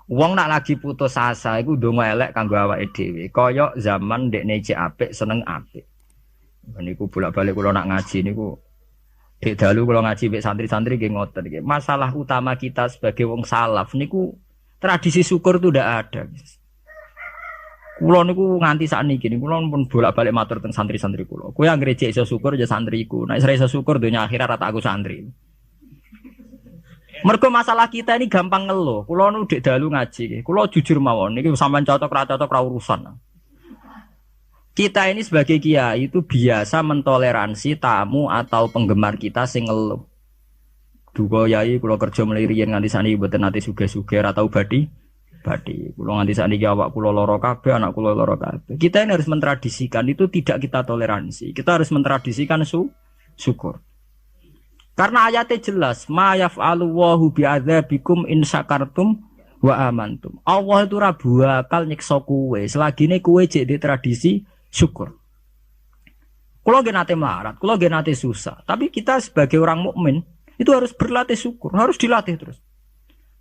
Wong nak lagi putus asa iku ndonga elek kanggo awake dhewe. Kaya zaman ndekne cek apik seneng apik. Niku bolak-balik kula nak ngaji niku dek dalu kula ngaji mek santri-santri nggih ngoten nggih. Masalah utama kita sebagai wong salaf niku tradisi syukur itu ndak ada. Kula niku nganti sakniki niku kula pun bolak-balik matur teng santri-santri kula. Kowe anggere jek iso syukur ya santriku. Nek ora iso syukur donya akhirat rata aku santri. Mergo masalah kita ini gampang ngeluh. Kula nu dek dalu ngaji. Kula jujur mawon niki sampean cocok ra urusan. Kita ini sebagai kiai itu biasa mentoleransi tamu atau penggemar kita sing ngeluh. Duga yai kula kerja mliriyen nganti saniki mboten nate sugih-sugih ra tau badi. Kula nganti saniki awak kula lara kabeh, anak kula lara kabeh. Kita ini harus mentradisikan itu tidak kita toleransi. Kita harus mentradisikan syukur. Karena ayatnya jelas, ma yaf'alu Allahu bi'adzabikum in syakartum wa amantum. Allah itu ra bakal nyiksa kowe selagine kowe jek di tradisi syukur. Kula nggih nate melarat, kula nggih nate susah, tapi kita sebagai orang mukmin itu harus berlatih syukur, harus dilatih terus.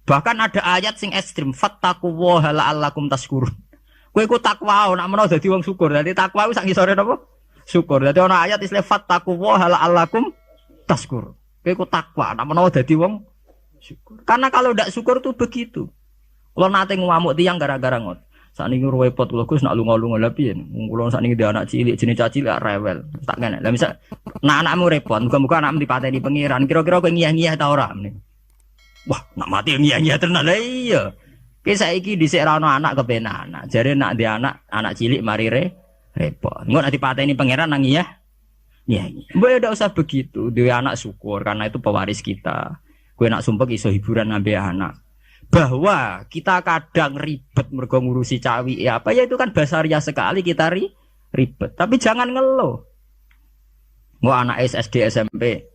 Bahkan ada ayat sing ekstrim, fattaqullaha la'allakum tashkurun. Kowe iku takwa nek menawa dadi wong syukur. Dadi takwa wis sak ngisore napa? Syukur. Dadi ana ayat istilah fattaqullaha la'allakum tashkurun. Kowe iku takwa nek menawa dadi wong syukur. Karena kalau ndak syukur tuh begitu. Kula nate ngamuk tiyang gara-gara ngot. Sakniki repot kula Gus nak lunga-lunga lha piye? Kula sakniki ndek anak cilik, jenenge cilik rewel. Tak kene. Lah misal nak anakmu repot, muga-muga anakmu dipateni pengiran. Kira-kira kowe ngiyah-ngiyah ta ora? Wah, nak mati ngiyah-ngiyah tenan. Lah iya. Ki saiki dhisik ra ono anak kepenak anak. Jare nak ndek anak cilik mari repot. Engko nek dipateni pengiran nang ngiyah. Ya, mbok ya ndak usah begitu. Duwe anak syukur karena itu pewaris kita. Kowe nak sumpek iso hiburan ngambe anak. Bahwa kita kadang ribet mergo ngurusi cawi ya apa ya itu kan basaria sekali kita ribet. Tapi jangan ngeluh. Mau anak SD SMP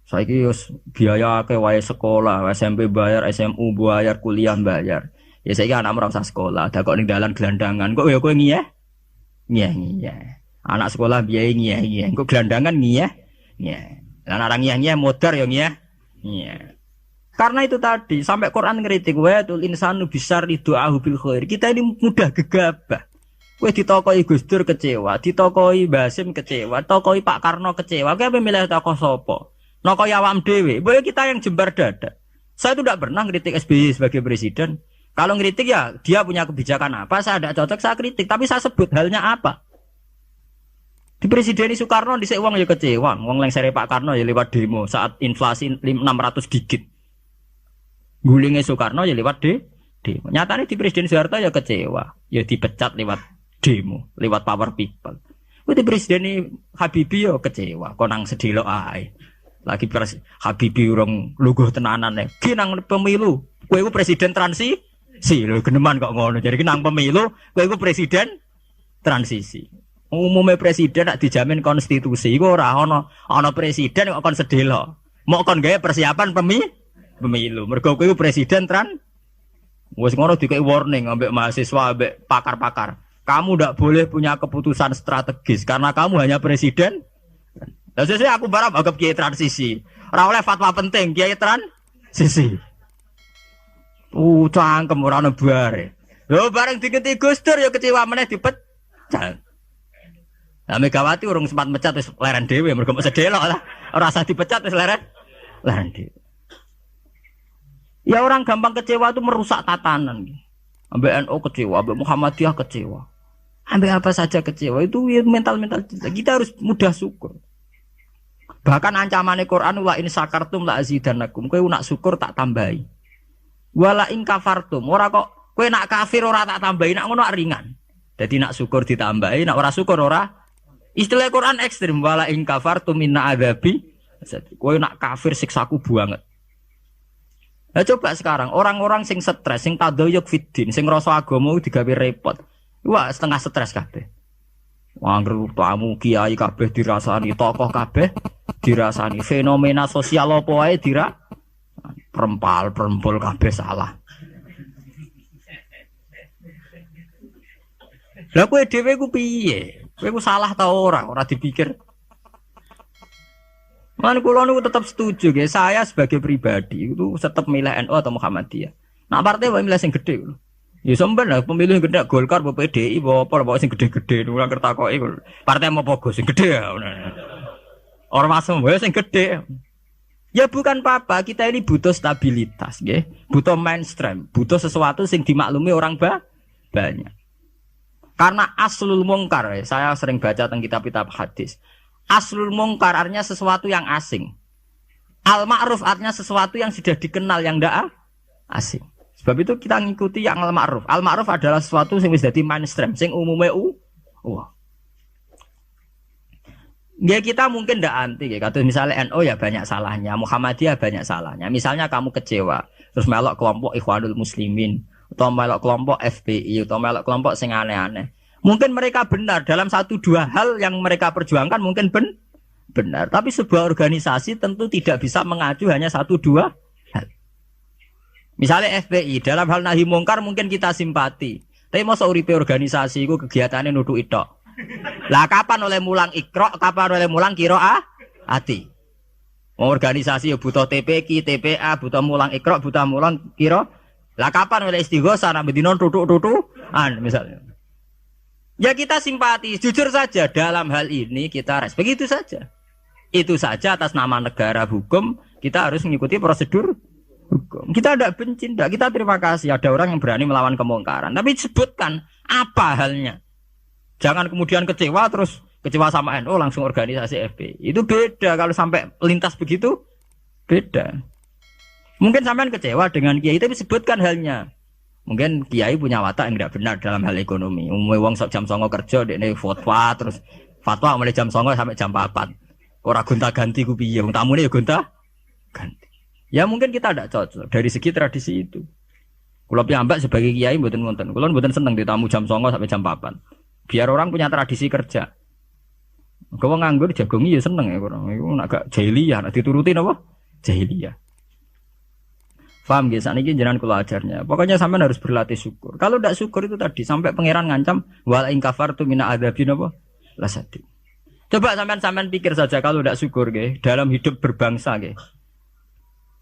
saiki wis biaya akeh wae sekolah, SMP bayar, SMU bayar, kuliah bayar. Ya saiki anak ora usah sekolah, dak kok ning dalan gelandangan. Kok ya kowe ngiyeh? Ngiyeh. Anak sekolah biaya ngiyeh. Kok gelandangan ngiyeh? Lan orang ngiyeh modar ya ngiyeh. Karena itu tadi sampai Quran ngritik wa tul insanu bisarri du'ahu bil khair. Kita ini mudah gegabah. Kowe ditokoi Gus Dur kecewa, ditokoi Basim kecewa, tokoi Pak Karno kecewa. Kowe apa milih tokoh sapa? Nokoi awam dhewe. Boyo kita yang jembar dada. Saya itu tidak pernah ngritik SBY sebagai presiden. Kalau ngritik ya dia punya kebijakan apa, saya tidak cocok saya kritik, tapi saya sebut halnya apa. Di Presiden Soekarno dhisik wong ya kecewa, wong lengsere Pak Karno ya lewat demo saat inflasi 600 digit. Gulingnya Soekarno ya lewat demo. Nyatanya di Presiden Soeharto ya kecewa, ya dipecat lewat demo, lewat power people. Di Presiden Habibie ya kecewa, konang sedilo ae. Lagi Habibie urung luguh tenanan ya. Ki nang pemilu, kowe iku presiden transisi. Lho geneman kok ngono. Jadi nang pemilu, kowe iku presiden transisi. Umumnya presiden nak dijamin konstitusi. Iku ora ana presiden kok kon sedelo. Mok kon gawe persiapan pemilu. Mergo kowe iku presiden wis ngono dikei warning ambek mahasiswa ambek pakar-pakar. Kamu ndak boleh punya keputusan strategis karena kamu hanya presiden. Lah sesuk aku barang anggap kiai transisi. Ora oleh fatwa penting kiai transisi. Cangkem ora ono bare. Lho bareng digenti Gus Dur ya kecewa meneh dipecat. Lah Megawati urung sempat mecat wis leren dhewe mergo mok sedelok lah. Ora usah dipecat wis leren dhewe. Ya orang gampang kecewa itu merusak tatanan. Ambek NU kecewa, ambek Muhammadiyah kecewa. Ambek apa saja kecewa itu mental-mental kita harus mudah syukur. Bahkan ancamannya Quran wa in syakartum la azidannakum. Kowe nak syukur tak tambahi. Wala in kafartum ora kok kowe nak kafir ora tak tambahi, nak ngono ringan. Jadi nak syukur ditambahi, nak ora syukur ora. Istilah Quran ekstrim wala in kafartum inna adzabi. Kowe nak kafir siksaku banget. Nah coba sekarang orang-orang sing stres, sing tadayuk fiddin, sing ngrasa agama digawe repot. Wah setengah stres kabeh. Wangger tamu kiai kabeh dirasani, tokoh kabeh dirasani, fenomena sosial apa wae perempal kabeh salah. Lah kowe dhewe ku piye? Kowe ku salah ta ora dipikir. Man kula niku tetap setuju nggih, saya sebagai pribadi itu tetap milih NU atau Muhammadiyah. Nak partai wae milih sing gedhe. Ya sampean lah pemilih gede Golkar apa PDI apa sing gede-gede ora kertakoki. Partai apa go sing gede ya. Ormas wae sing gede. Ya bukan apa-apa, kita ini butuh stabilitas, nggih. Butuh mainstream, butuh sesuatu sing dimaklumi orang banyak. Karena aslul mungkar, saya sering baca tentang kitab-kitab hadis. Aslul mungkar artinya sesuatu yang asing. Al ma'ruf artinya sesuatu yang sudah dikenal yang ndak asing. Sebab itu kita ngikuti yang al ma'ruf. Al ma'ruf adalah sesuatu yang wis dadi mainstream, sing umume ya kita mungkin tidak anti ya. Kata misalnya NU ya banyak salahnya, Muhammadiyah banyak salahnya. Misalnya kamu kecewa, terus melok kelompok Ikhwanul Muslimin, atau melok kelompok FPI, atau melok kelompok sing aneh-aneh. Mungkin mereka benar dalam satu dua hal yang mereka perjuangkan mungkin benar. Tapi sebuah organisasi tentu tidak bisa mengacu hanya satu dua hal. Misalnya FPI dalam hal nahi mungkar mungkin kita simpati. Tapi masa uripe organisasi itu kegiatannya nuduh itok. Lah kapan oleh mulang ikro, kapan oleh mulang kiroah ati. Organisasi ya butuh TPQ, TPA, butuh mulang ikro, butuh mulang kiro. Lah kapan oleh istighosah nambah dino tutuk-tutukan misalnya. Ya kita simpati, jujur saja dalam hal ini kita respect itu saja. Itu saja atas nama negara hukum kita harus mengikuti prosedur hukum. Kita tidak benci, tidak. Kita terima kasih ada orang yang berani melawan kemungkaran. Tapi sebutkan apa halnya. Jangan kemudian kecewa terus kecewa sama NU langsung organisasi FPI. Itu beda kalau sampai lintas begitu beda. Mungkin sampean kecewa dengan kiai tapi sebutkan halnya. Mungkin kiai punya watak yang tidak benar dalam hal ekonomi. Umumnya wong sok jam 09.00 kerja dekne fatwa terus fatwa mulai jam 09.00 sampai jam 4. Ora gonta-ganti ku piye wong tamune ya gonta-ganti. Ya mungkin kita tidak cocok dari segi tradisi itu. Kula piyambak sebagai kiai mboten wonten. Kula mboten seneng ditamu jam 09.00 sampai jam 4. Biar orang punya tradisi kerja. Kalau nganggur jagongi ya seneng ya orang. Itu agak jahiliyah, nak diturutin apa? Jahiliyah. Paham gak? Saat ini jangan kula ajarnya. Pokoknya sampai harus berlatih syukur. Kalau tidak syukur itu tadi sampai pangeran ngancam wala in kafartu mina adzabin apa? Lasadi. Coba sampean pikir saja kalau tidak syukur gak, dalam hidup berbangsa gak.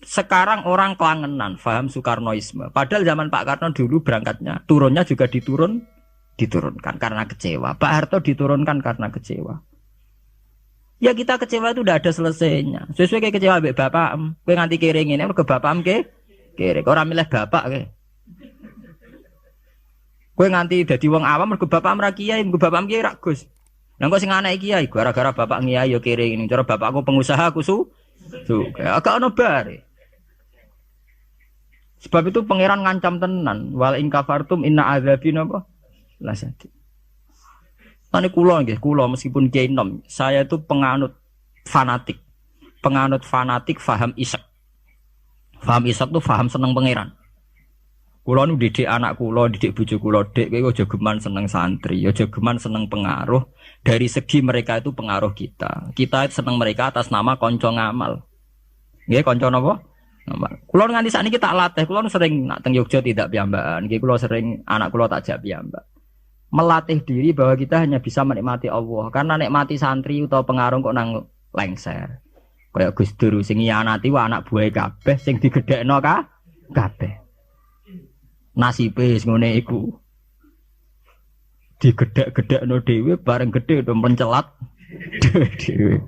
Sekarang orang kelangenan, paham Soekarnoisme. Padahal zaman Pak Karno dulu berangkatnya, turunnya juga diturunkan karena kecewa. Pak Harto diturunkan karena kecewa. Ya kita kecewa itu udah ada selesainya. Sesuai kayak kecewa mbek bapak, kowe nganti kering ini ke bapak kering. Orang milih bapak ke. Kowe nganti dadi wong awam mergo bapak ra kiai, mergo bapak kiai ra Gus. Lah kok sing anak kiai gara-gara bapak kiai yo kering ini. Cara bapakku pengusaha aku agak ono bare. Sebab itu pangeran ngancam tenan, wal in kafartum inna adzabina apa? Lasati. Tane kula nggih, kula meskipun kiai nom, saya itu penganut fanatik paham isak. Paham isak tuh paham seneng pangeran. Kula nu didik anak kula, didik bojo kula, Dek, kowe aja geman seneng santri, aja geman seneng pengaruh. Dari segi mereka itu pengaruh kita. Kita seneng mereka atas nama kanca ngamal. Nggih, kanca napa? Ngamal. Kula nganti sakniki tak latih, kula sering nak teng Yogya tidak piyambakan. Nggih kula sering anak kula tak jak piyambak. Melatih diri bahwa kita hanya bisa menikmati Allah karena nikmati santri atau pengaruh kok nang lengser kayak Gus Dur sing nyianati wa anak buah kabeh sing digedhekno kabeh nasibe wis ngene iku digedhek-gedhekno dhewe bareng gedhe do mencelat dhewe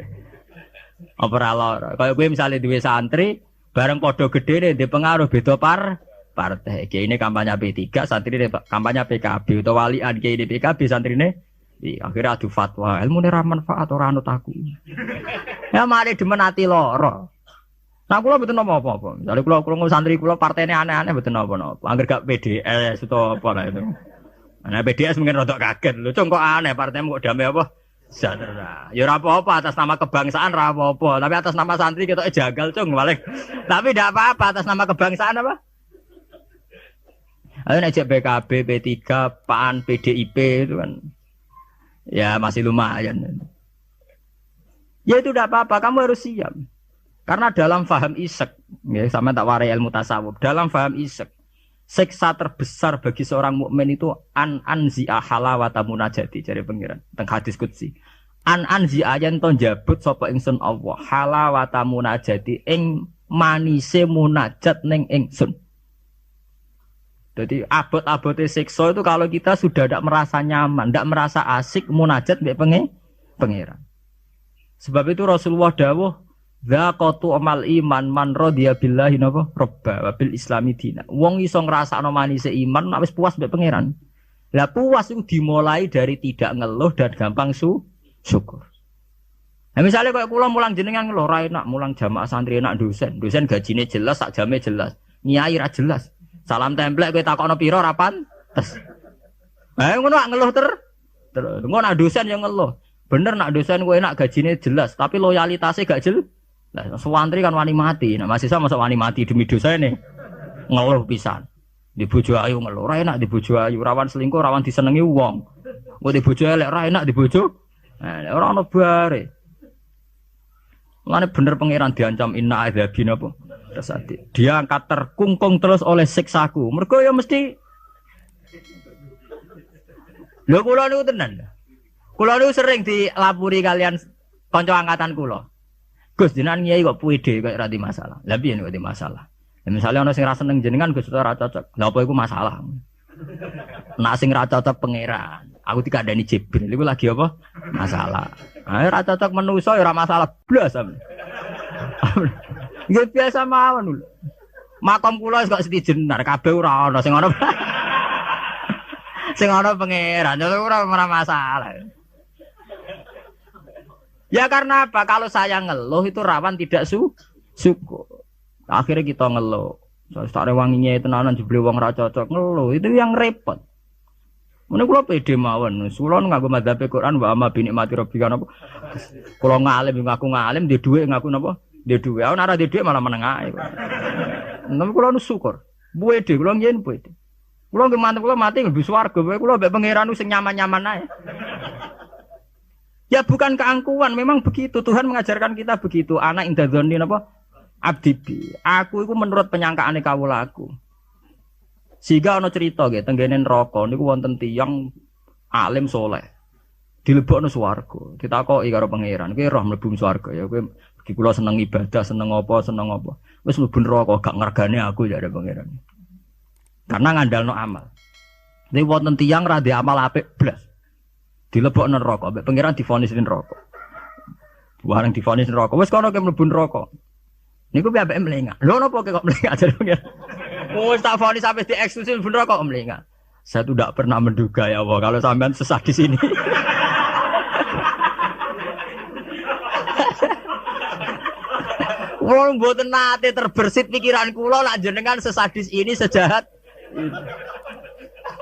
apa ora lara kaya kowe misale duwe santri bareng padha gedhene ndek pengaruh beda partai. Kiai ini kampanye P3, santri ini kampanye PKB atau walian kiai ini PKB, santri ini akhirnya adu fatwa. Ilmu ini manfaat orang anut aku. Ya mari dimenati loro. Nah, kula betul apa-apa. Misalnya kula santri kula partai ini aneh-aneh betul apa-apa. Angger gak PDS atau apa lah itu. Nah PDS mungkin rodok kaget lho. Kok aneh partaimu kok damai apa? Sejahtera. Ya ora apa-apa atas nama kebangsaan ora apa-apa. Tapi atas nama santri ketoke jagal cung balik. Tapi tidak apa-apa atas nama kebangsaan apa? Ayo ngajak PKB, P3, PAN, PDIP itu kan ya masih lumayan. Ya itu tidak apa-apa, kamu harus siap. Karena dalam faham isek, ya sama tak warai ilmu tasawuf. Dalam faham isek, siksa terbesar bagi seorang mukmin itu anzi'a halawata munajati dari pengiran teng hadis qudsi. Anzi'a yen to njabut sapa ingsun Allah halawata munajati ing manise munajat ning ingsun. Jadi abot-abote siksa itu kalau kita sudah tidak merasa nyaman, tidak merasa asik munajat mbek pangeran. Sebab itu Rasulullah dawuh, "Dzaqatu amal iman man radhiya billahi napa robba wa bil islami dina." Wong iso ngrasakno manise iman nek wis puas mbek pangeran. Lah puas itu dimulai dari tidak ngeluh dan gampang syukur. Nah, misalnya kayak kula mulang jenengan ngeluh ra enak, mulang jamaah santri enak dosen gajine jelas, sak jame jelas. Nyai ra jelas. Salam templek kowe takokno pira ra pantes. Ngono ngeluh terus. Ngono dosen yang ngeluh. Bener nak dosen kowe enak gajine jelas, tapi loyalitasnya gak jelas. Lah santri kan wani mati. Nah, mahasiswa masa wani mati demi dosane. Ngeluh pisan. Di bojo ayu ngeluh, ra enak di bojo ayu, rawan selingkuh, rawan disenengi wong. Kok di bojo elek ra enak di bojo. Nah, ora ono bare. Mulane bener pangeran diancam inna adzabina apa? Tasati. Dia angkat terkungkung terus oleh siksaku. Mergo ya mesti lho kula niku tenan. Kula niku sering dilapuri kalian kanca angkatan kula. Gus jenengan kiai kok puede kok ora di masalah. Lah piye nek di masalah? Ya misale ana sing ra seneng jenengan Gus ora cocok. Lah apa iku masalah? Nek sing ra cocok pangeran. Aku dikandani Jibril iku lagi apa? Masalah. Ayo ra cocok manusa ya ora masalah blas. Ya biasa mawon lho. Makom kula wis kok setijenar kabeh ora ana sing ana. Sing ana pangeran ora masalah. Ya karena apa? Kalau saya ngeluh itu rawan tidak syukur. Akhirnya kita ngeluh. Sak rewanginya tenanan jebule wong ra cocok ngeluh. Itu yang repot. Mene kula pede mawon. Kula nganggo madzhab Quran wa amma bi nikmati rabbika napa. Kula ngalim ngaku ngalim, di dhuwit ngaku napa? Di dhuwit. Ana ora di dhuwit malah meneng ae. Nang kula nu syukur. Pede kula yen pede. Kula nggih mantep kula mati mlebu swarga. Kula mbek pangeran sing nyaman-nyaman ae. Ya bukan keangkuhan, memang begitu. Tuhan mengajarkan kita begitu. Anak indadzoni napa? Abdibi. Aku iku menurut penyangkaane kawulaku. Sehingga ana cerita nggih tenggene neraka niku wonten tiyang alim saleh. Dilebokno swarga. Ditakoki karo pangeran, "Kowe roh mlebu swarga ya kowe iki kula seneng ibadah, seneng apa? Wis mlebu neraka gak ngergane aku ya ada pangeran." Karena ngandalno amal. Nek wonten tiyang ra ndek amal apik blas. Dilebokno neraka, mbek pangeran divonis neraka. Bareng divonis neraka, wis kono ke mlebu neraka. Niku piye ambek mlengak. Lho napa kok mlengak jare pangeran? Wis tak vonis sampai dieksklusif bener kok mlengak. Saya tuh tidak pernah menduga ya Allah kalau sampean sesat di sini. Wong mboten nate terbersit pikiran kula lak jenengan sesadis ini sejahat.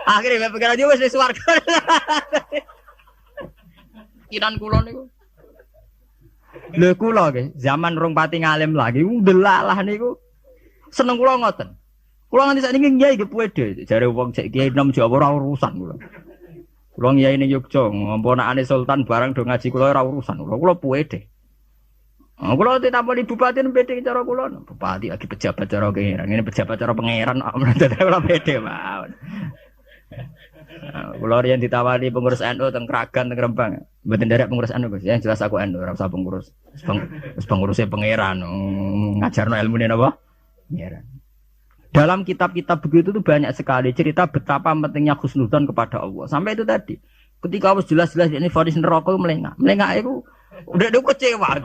Akhirnya pikiran dia wis di swarga. Pikiran kula niku. Lho kula nggih, zaman rong pati ngalim lagi ndelalah niku. Seneng kula ngoten. Kula nganti sakniki kiai nggih puede, jare wong cek kiai nom Jawa ora urusan kula. Kula kiai ning Yogya, ngomponakane sultan barang do ngaji kula ora urusan. Kula puede. Kula ditampani bupati pede cara kula. Bupati lagi pejabat cara pangeran, ngene pejabat cara pangeran kula pede mawon. Kula riyen ditawani pengurus NU teng Kragan teng Rembang. Mboten nderek pengurus NU Gus, ya jelas aku NU ora usah pengurus. Wis pengurusé pangeran, ngajarno ilmune napa? Pangeran. Dalam kitab-kitab begitu tuh banyak sekali cerita betapa pentingnya husnudzon kepada Allah. Sampai itu tadi. Ketika Allah jelas-jelas ini vonis neraka melengak. Melengak itu udah kecewa.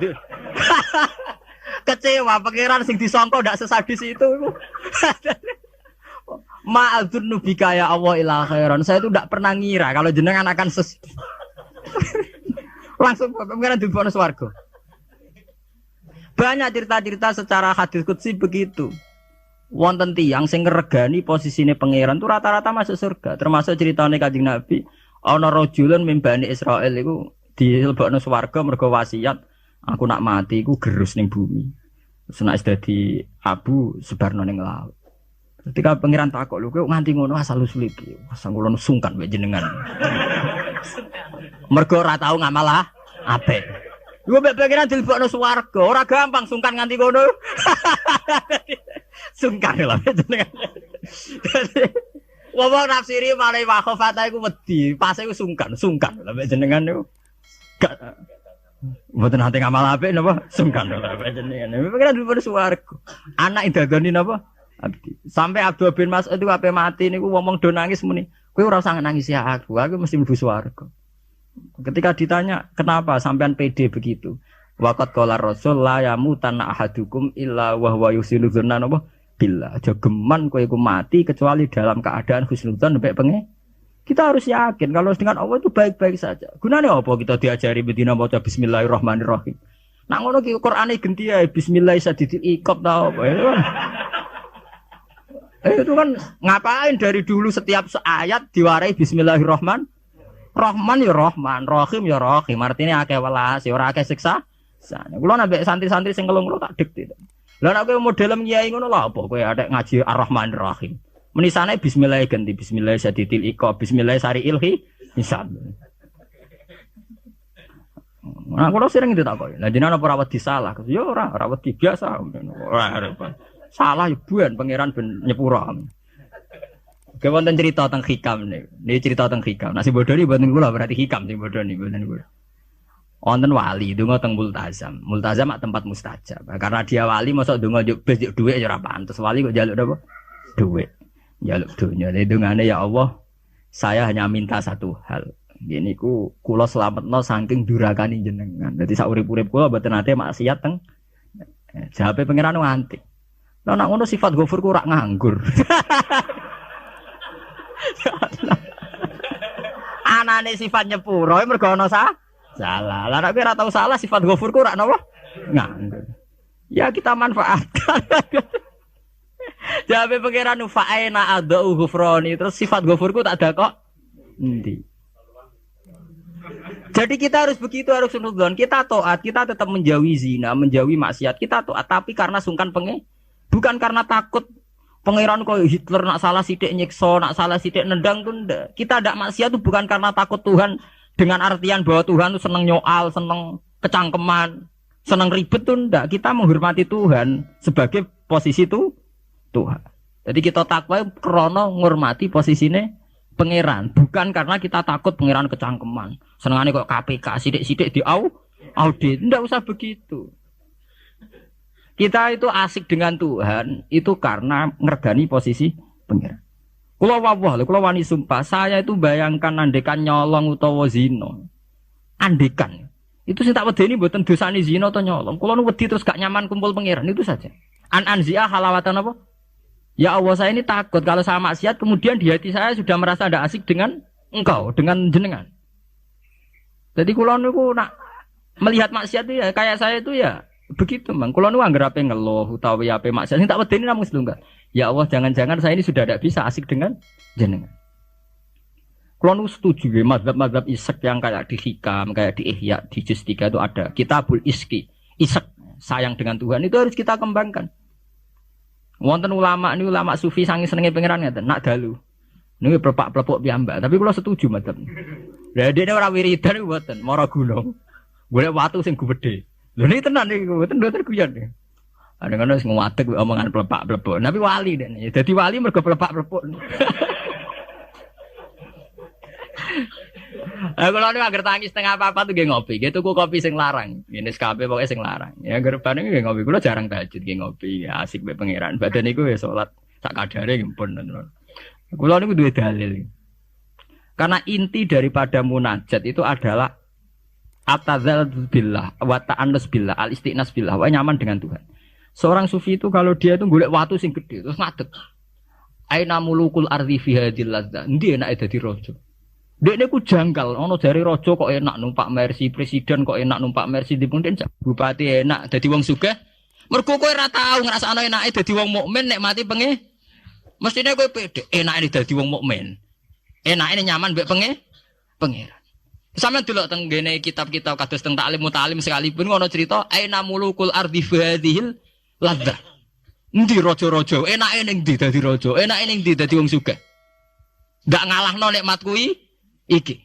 Kecewa pangeran sing disangka ndak sesadis itu. Ma'adzunnu bika ya Allah ila khairan. Saya itu ndak pernah ngira kalau jenengan akan langsung pangeran dilebokno swarga. Banyak cerita-cerita secara hadis qudsi begitu. Wonten tiyang sing ngregani posisine pangeran tuh rata-rata masuk surga. Termasuk ceritane Kanjeng Nabi, ana rajulun min Bani Israil iku dilebokno swarga mergo wasiat, aku nak mati iku gerus ning bumi. Terus nek dadi abu sebarno ning laut. Ketika pangeran takok lho kowe nganti ngono asal usul iki. Asal kula sungkan mek jenengan. Mergo ora tau ngamal apik. Gue pengiran dilebokno swarga, ora gampang sungkan nganti ngono. Sungkan lho jenengan. Wong nafsiri marai wakhofata iku wedi, pas iku sungkan lho jenengan niku. Gak mboten nate ngamal apik napa sungkan lho jenengan. Pengiran dilebokno swarga. Anak idadoni napa? Sampai Abdul bin Mas'ud itu ape mati niku ngomong do nangis muni. Kowe ora usah nangis ya aku mesti mlebu swarga. Ketika ditanya, "Kenapa sampean pede begitu?" Waqat qala Rasul la yamutanna ahadukum illa wa huwa yusinu dzanna napa billah. Aja geman kowe iku mati kecuali dalam keadaan husnudzon mek pengen. Kita harus yakin kalau dengan Allah itu baik-baik saja. Gunanya apa kita diajari bedina maca bismillahirrahmanirrahim. Nak ngono ki Qur'ane genti ya bismillah sadidil iqab ta apa. Itu kan ngapain dari dulu setiap ayat diwarai bismillahirrahmanirrahim. Rahman ya Rahman, Rahim ya Rahim. Artinya akeh welas, ya ora akeh siksa. Kulo nambah santri-santri sing ngelung tak dik. Lah nek kowe model kiai ngono lha apa kowe adek ngaji Ar-Rahmanir-Rahim. Menisane bismillah ganti bismillah sadidil iqab, bismillah sariil hisab. Nah, kulo sering ditakoki. Lah jenengan apa rawat disalah? Ya ora wedi biasa. Ora repot. Salah ibuan pangeran ben nyepuro. Oke wonten cerita tentang hikam nih. Ini cerita tentang hikam. Nah si bodoh ini buatan kula berarti hikam si bodoh ini buatan kula. Wonten wali donga teng multazam. Multazam mak tempat mustajab. Karena dia wali mosok donga juk dhuwit ya ora pantes. Wali kok njaluk apa? Dhuwit. Njaluk donya. Dongane ya Allah, saya hanya minta satu hal. Gini kula slametno saking durakane jenengan. Dadi sak urip-urip kula mboten nate maksiat teng. Jawabe pangeran nganti. Lah nek ngono sifat ghafur ku ora nganggur. Anane sifat nyepuro mergo ana salah. Lah nek ora tau salah sifat ghafur ku ora napa? Nganggur. Ya kita manfaatkan. Jawabe pangeran fa'ina adau ghufrani terus sifat ghafurku tak ada kok. Endi? Jadi kita harus begitu, harus sunudzon. Kita taat, kita tetap menjauhi zina, menjauhi maksiat. Kita taat, tapi karena sungkan bukan karena takut pangeran koyo Hitler nak salah sithik nyiksa, nak salah sithik nendang tuh ndak. Kita ndak maksiat itu bukan karena takut Tuhan dengan artian bahwa Tuhan itu seneng nyoal, seneng kecangkeman, seneng ribet tuh ndak. Kita menghormati Tuhan sebagai posisi itu Tuhan. Jadi kita takwa krana ngurmati posisine pangeran, bukan karena kita takut pangeran kecangkeman. Senengane kok KPK sithik-sithik audit, ndak usah begitu. Kita itu asik dengan Tuhan itu karena ngergani posisi pangeran. Kula wani sumpah, saya itu bayangkan andekan nyolong utawa zina. Andekan. Itu sing tak wedeni mboten dosane zina atau nyolong. Kula nu wedi terus gak nyaman kumpul pangeran itu saja. Anzia halawatan apa? Ya Allah, saya ini takut kalau saya maksiat kemudian di hati saya sudah merasa tidak asik dengan engkau, dengan jenengan. Jadi kula niku nak melihat maksiat itu ya kayak saya itu ya begitu, Mang. Kula niku anggere ape ngeluh utawa ya ape maksiat sing tak wedeni namung setunggal. Ya Allah, jangan-jangan saya ini sudah tidak bisa asik dengan jenengan. Kula niku setuju ya mazhab-mazhab isek yang kayak di Hikam, kayak di Ihya, di Juz 3 itu ada Kitabul Iski. Isek sayang dengan Tuhan itu harus kita kembangkan. Wonten ulama ini ulama sufi sangi senenge pangeran ngeten nak dalu. Niku plepak-plepok piyambak, tapi kula setuju madzhab. Lah dene ora wiridan mboten, mara gunung. Golek watu sing gedhe. Lho niki tenan niku mboten guyon. Ana ngono wis ngadeg omongan plepak-plepok. Tapi wali dene. Dadi wali mergo plepak-plepok. Aku lho nek agar tangi setengah apa tuh nggih ngopi. Nggih tuku kopi sing larang. Nggih Nescafe pokoke sing larang. Ya gerbane nggih ngopi. Kula jarang tahajud nggih ngopi. Asik mbek pangeran. Badan niku ya salat sak kadare nggih pun. Kula niku duwe dalil. Karena inti daripada munajat itu adalah atazal billah wa ta'annus billah, al-istiqnas billah, wa nyaman dengan Tuhan. Seorang sufi itu kalau dia itu golek watu sing gede terus ngadeg. Aina mulukul ardi fi hadhil ladza. Endi enake dadi raja? Dekne ku janggal, ono jare raja kok enak numpak Mercy, presiden kok enak numpak Mercy, dipundhen bupati enak dadi wong sugih. Mergo kowe ora tau ngrasakno enake dadi wong mukmin nek mati penge. Mestine kowe pede enake dadi wong mukmin. Enake nyaman mbek pangeran. Sampeyan delok teng ngene kitab-kitab kados teng taklim mutalim sekalipun ono cerita aina mulukul ardi hadhil ladza. Endi raja-raja? Enake ning ndi dadi raja? Enake ning ndi dadi wong sugih? Ndak ngalahno nikmat kuwi iki.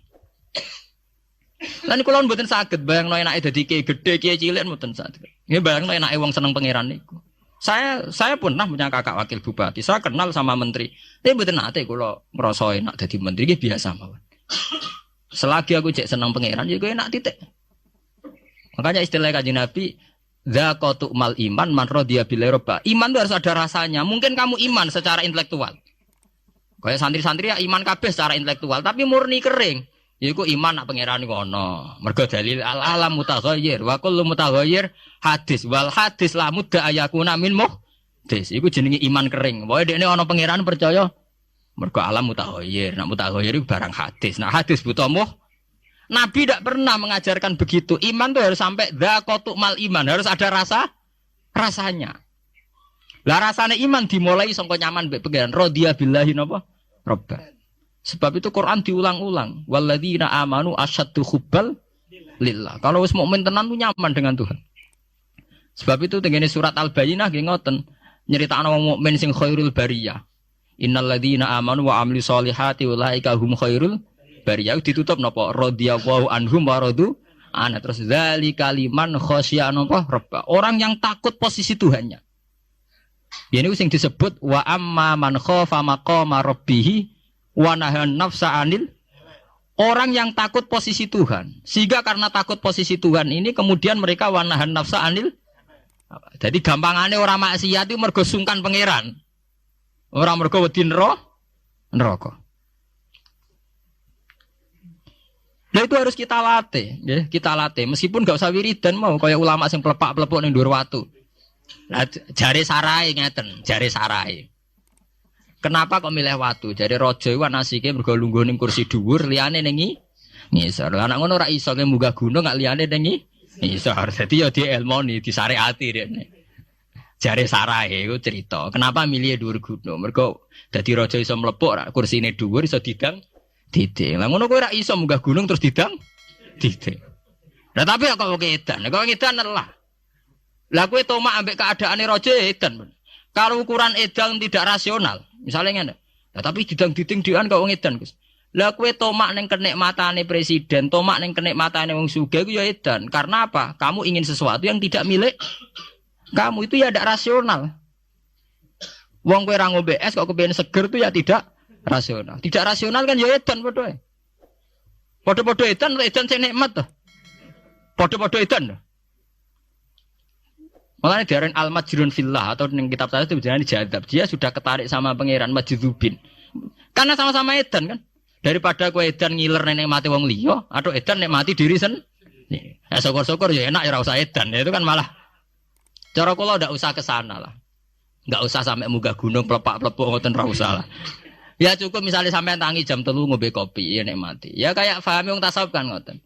Lan kula mboten saged bayangno enake dadi kiai gedhe, kiai cilik mboten saged. Nggih bayangno enake wong seneng pangeran niku. Saya pernah punya kakak wakil bupati. Saya kenal sama menteri. Tapi mboten nate kula ngrasa enak dadi menteri nggih biasa mawon. Selagi aku cek seneng pangeran ya enak titik. Makanya istilah Kanjeng Nabi Dzaqatu mal iman man radiya billahi robba. Iman itu harus ada rasanya. Mungkin kamu iman secara intelektual. Kayak santri-santri ya iman kabeh secara intelektual, tapi murni kering. Iku iman nak pangeran ngono. Mergo dalil al-alam mutaghayyir wa kullu mutaghayyir hadis wal hadis la mudda ayakuna min muhdis. Iku jenenge iman kering. Pokoke dekne ana pangeran percaya mergo alam mutaghayyir. Nak mutaghayyir iku barang hadis. Nah hadis buta Nabi tidak pernah mengajarkan begitu. Iman itu harus sampai dzaqatu mal iman, harus ada rasanya. Lah rasanya iman dimulai sangka nyaman mbek pangeran radhiya billahi napa? Robba. Sebab itu Quran diulang-ulang. Walladzina amanu asyaddu hubbal lillah. Kalau wis mukmin tenan tuh nyaman dengan Tuhan. Sebab itu tengene surat Al-Bayyinah nggih ngoten, nyeritakno wong mukmin sing khairul bariyah. Innalladzina amanu wa amilus solihati ulaika hum khairul bariyah. Ditutup napa? Radhiyallahu anhum wa radu ana. Terus dzalika liman khasyiya napa? Rabb. Orang yang takut posisi Tuhannya. Ini sing disebut wa amma man khafa maqama rabbih wa nahan nafsa anil. Orang yang takut posisi Tuhan. Sehingga karena takut posisi Tuhan ini kemudian mereka wa nahan nafsa anil. Jadi gampangane orang maksiat itu mergo sungkan pangeran. Orang mergo wedi neraka. Nah itu harus kita latih, ya, kita latih. Meskipun gak usah wiridan mau kayak ulama sing pelepak-pelepuk ning dhuwur watu. Lah jare sarai ngeten, jare sarai. Kenapa kok milih watu? Jare raja iku anasike mergo lungguh ning kursi dhuwur, liyane ning ngisor. Lah nek ngono ora iso munggah gunung gak liyane ning ngisor. Dadi ya dielmoni, disareati rene. Jare sarai iku cerita. Kenapa milih dhuwur gunung? Mergo dadi raja iso mlepuk kursine dhuwur iso didang titik. Lah ngono kowe ora iso munggah gunung terus didang titik. Lah tapi kok edan lah. Lah kowe tomak ambek keadaane raja edan. Kalau ukuran edan tidak rasional, misalnya ngene. Lah tapi didang titing dian kok wong edan, Gus. Lah kowe tomak ning kenikmatane presiden, tomak ning kenikmatane wong sugih iku ya edan. Karena apa? Kamu ingin sesuatu yang tidak milik kamu, itu ya tidak rasional. Wong kowe ra ngombe es kok kepengin seger itu ya tidak rasional. Tidak rasional kan ya edan padha. Padha-padha edan sing nikmat to. Padha-padha edan. Makanya diaran al-majrun fillah atau ning kitab saya itu jenenge jadzab. Dia sudah ketarik sama pangeran majdzubin. Karena sama-sama edan kan. Daripada kowe edan ngiler nek mati wong liya atau edan nek mati diri sendiri. Ya syukur-syukur ya enak ya ora usah edan. Ya, itu kan malah cara kula ndak usah ke sana lah. Enggak usah sampai munggah gunung pelepak-pelepuk ngoten ra usah lah. Ya cukup misalnya sampai tangi jam 3 ngombe kopi ya nek mati. Ya kayak pahami wong tasawuf kan ngoten.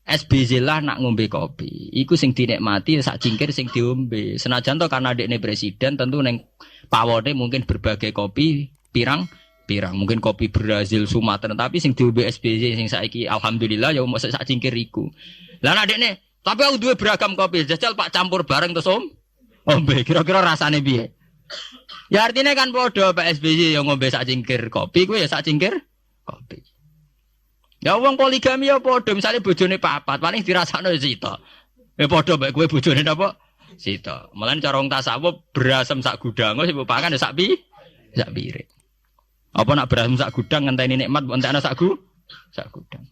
SBZ lah nak ngombe kopi. Iku sing dinikmati sak cingkir sing diombe. Senajan to karena dekne presiden tentu ning pawone mungkin berbagai kopi pirang. Mungkin kopi Brazil, Sumatera, tapi sing diombe SBZ sing saiki alhamdulillah ya mok sak cingkir iku. Lah nak dekne, tapi aku duwe beragam kopi. Jajal Pak campur bareng terus ombe. Kira-kira rasane piye? Ya artinya kan podo Pak SBY yang ngombe sak cingkir kopi, gue ya sak cingkir kopi. Ya wong poligami ya podo, misalnya bojone papat, paling dirasakno sita. Ya podo bae gue bojone napa? Sita. Mulane cara wong tasawuf berasem sak gudang, sing mbok pangan ya sak piring. Apa nak berasem sak gudang ngenteni nikmat mbok entekno sak gudang.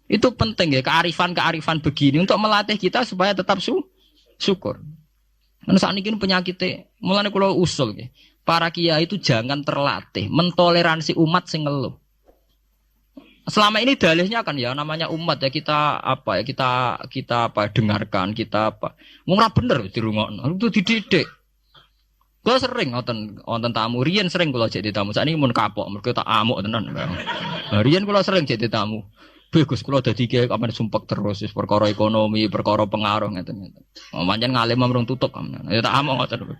Itu penting ya kearifan begini untuk melatih kita supaya tetap syukur. Karena saat ini penyakitnya, mulanya kalau usul, para kiai itu jangan terlatih mentoleransi umat sing ngeluh. Selama ini dalihnya kan ya namanya umat ya kita dengarkan kita apa. Murah bener di rumah, itu dididik. Kalau sering nonton tamu, Rian sering kalau jadi tamu. Saat ini mun kapok, mereka tak amuk tenan. Rian kalau sering jadi tamu. Bagus kalau dadi kiai kapan sumpek terus perkara ekonomi, perkara pengaruh ngeten-ngeten. Pancen ngalim merung tutup kamen. Ya tak amok ngoten.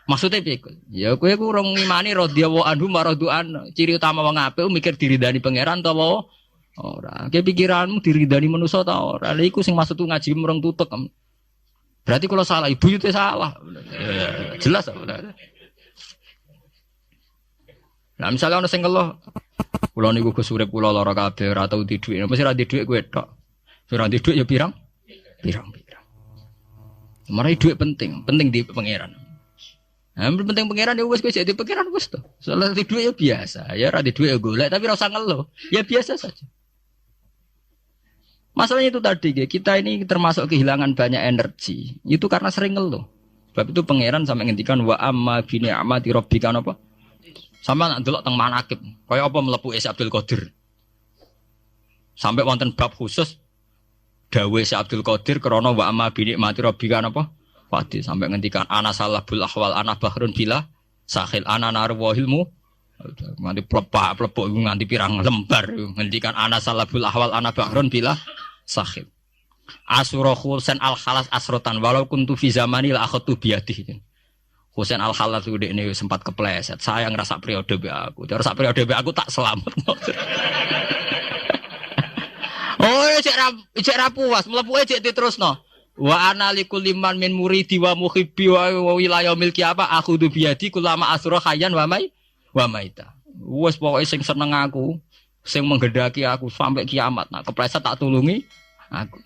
Maksudnya piye? Ya kowe ku urung ngimani radhiyallahu anhu maradu'an. Ciri utama wong apik mikir diridani pangeran ta apa ora. Ki pikiranmu diridani manusa ta ora. Lha iku sing maksud ngaji merung tutup kamen. Berarti kalau salah ibu itu salah. Jelas apa? Nah misalnya ono sing ngeluh kula niku Gus urip kula lara kabeh ora tau di dhuwit. Mesti ra di dhuwit kowe tok. Ora di dhuwit ya pirang. Marai dhuwit penting di pangeran. Nah, penting pangeran ya wis kowe jadi pangeran wis to. Soale di dhuwit ya biasa. Ya ra di dhuwit ya golek tapi ora usah ngeluh. Ya biasa saja. Masalahnya itu tadi, kita ini termasuk kehilangan banyak energi. Itu karena sering ngeluh. Sebab itu pangeran sampai ngendikan wa amma bi ni'mati rabbika apa? Sama nak delok teng manakib. Kaya apa mlebu Syekh Abdul Qadir. Sampai wonten bab khusus dawuh Syekh Abdul Qadir krana wa amma bi ni'mati rabbika apa? Pati sampai ngendikan ana salahul ahwal ana bahrun bila sahil ana narwahilmu nganti plepok nganti pirang lembar ngendikan ana salahul ahwal ana bahrun bila sahil asura Husain al khalas asrotan walau kuntu fi zamani la akhatu biadi Husain al khalas itu ini sempat kepleset saya ngerasa periode be aku terus periode be aku tak selamat oh cek ra puas mlebu cek diterusno wa ana likulli man min muridi wa muhibbi wa wilayah milki apa aku du biadi kulama asra khayyan wa maita wis pokoke sing seneng aku sing menggedaki aku sampai kiamat nak kepleset tak tulungi aku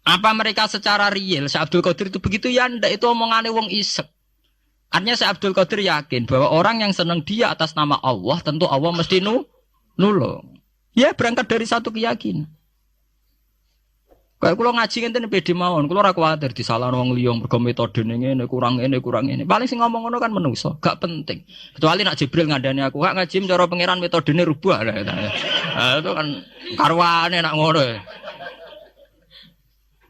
apa mereka secara real Syekh Abdul Qadir itu begitu ya ndak itu omongane wong isek artinya Syekh Abdul Qadir yakin bahwa orang yang seneng dia atas nama Allah tentu Allah mesti nulung ya berangkat dari satu keyakinan. Kayak kula ngaji ngenten pede mawon, kula ora kuwatir disalahno wong liya mergo metodene ngene kurang ngene. Paling sing ngomong ngono kan menungso, gak penting. Kecuali nak Jibril ngandani aku, gak ngaji cara pangeran metodene rubah. Itu kan karwane nak ngono.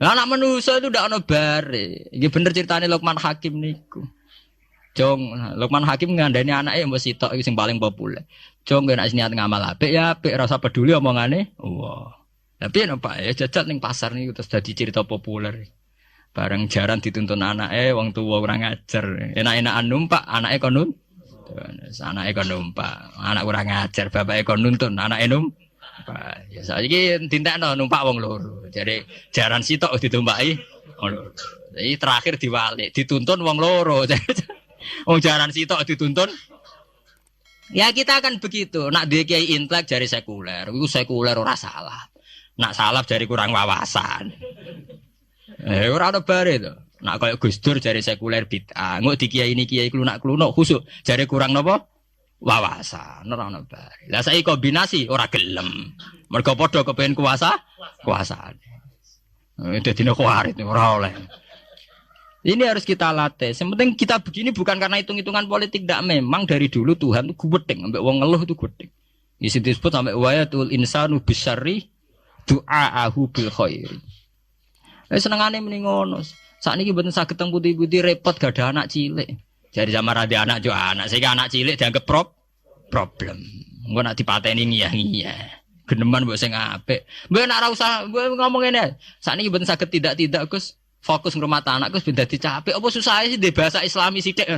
Lah anak menungso itu ndak ono bare. Iki bener ceritane Luqman Hakim niku. Jong, Luqman Hakim ngandani anake mbok sitok iki sing paling populer. Jong nek niat ngamal apik ya apik, ora usah peduli omongane. Wah. Tapi apa ya jajal ning pasar nih terus jadi cerita populer. Bareng jaran dituntun anake wong tuwa kurang ajar. Enak-enakan numpak anake kon nuntun. Anake kon numpak, anak kurang ajar, bapake kon nuntun, anake numpak. Ya saiki dintekno numpak wong loro. Jadi jaran sitok ditumpaki wong loro. Jadi terakhir diwalik, dituntun wong loro. Wong jaran sitok dituntun. Ya kita akan begitu. Nak duwe kiai intelek jari sekuler, iku sekuler ora salah. Nak salaf jari kurang wawasan. Ora ada bare to. Nak koyo Gus Dur jari sekuler bid'ah. Engko di kiai ini kiai klunak-klunuk khusuk jari kurang napa? Wawasan. Ora ono bare. Lah saiki kombinasi ora gelem. Mergo padha kepengin kuasaan. Dadine kuarit ora oleh. Ini harus kita latih. Yang penting kita begini bukan karena hitung-hitungan politik. Tidak, memang dari dulu Tuhan itu gudeg. Sampai wong ngeluh itu gudeg. Isi disebut sampai wayatul insanu bisyarri du'aahu bil khair. Senengane muni ngono. Sakniki mboten saged teng putih-putih repot gak ada anak cilik. Jadi sama rada anak jo anak. Sehingga anak cilik dianggap problem. Engko nak dipateni ngiyah-ngiyah. Geneman mbok sing apik. Mbok nek ora usah ngomong ngene. Sakniki mboten saged tidak Gus. Fokus ngrumat anak Gus ben dadi capek. Apa susah sih di bahasa Islami sithik.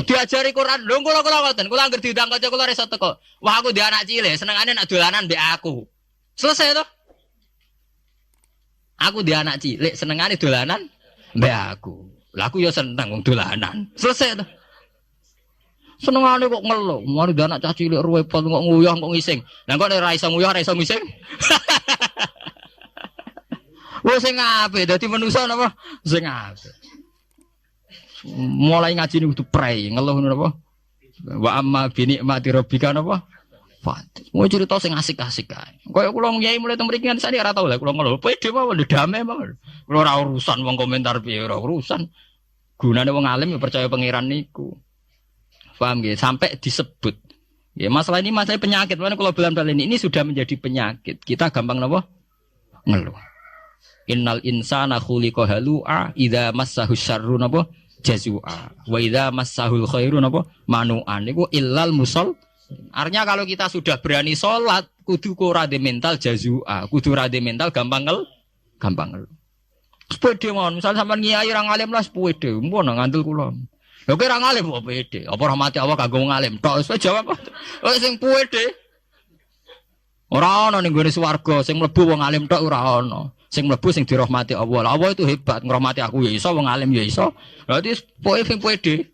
Diajari Quran. Lho kula ngoten. Kula anggere diundang kanca kula iso teko. Wah aku di anak cilik, senengane nak dolanan mbek aku. Selesai to? Aku di anak cilik, senengane dolanan mbek aku. Lah aku ya seneng wong dolanan. Selesai to? Senengane kok ngeluh. Mari di anak cah cilik repot kok nguyah kok ngising. Lah kok ora iso nguyah, ora iso ngising. Wes sing apik dadi manusa napa? Sing apik. Mulai ngaji niku prei ngeluh napa? Wa amma bi nikmati rabbika napa? Fat. Mau cerita sing asik-asik kae. Kaya kula ngiyai mulai teng mriki kan ora tau lah kula ngeluh. Pede mawon damai mawon. Kula ora urusan wong komentar piye ora urusan. Gunane wong alim ya percaya pangeran niku. Paham nggih? Sampai disebut. Ya masalah ini masalah penyakit. Mana kalau bilang ini sudah menjadi penyakit. Kita gampang napa? Ngeluh. Innal insana khuliqa halu'a idza massahu syarru napa jazua wa idza massahul khairu napa manu'an niku illal musall. Artinya kalau kita sudah berani salat kudu ora de mental jazua, kudu ora de mental gampang ngel. Sepede mawon, misal sampean ngiyai ra ngalim lah sepede, mun ngandel kula. Lha kok ra ngalim kok pede? Apa rahmati Allah kanggo ngalim? Tok wis jawab. Oh sing pede. Ora ana ning gone swarga sing mlebu wong alim tok ora ana. Sing mlebu sing dirahmati Allah. Allah itu hebat, ngrahmati aku ya iso, wong alim ya iso. Berarti pokoke sing pede.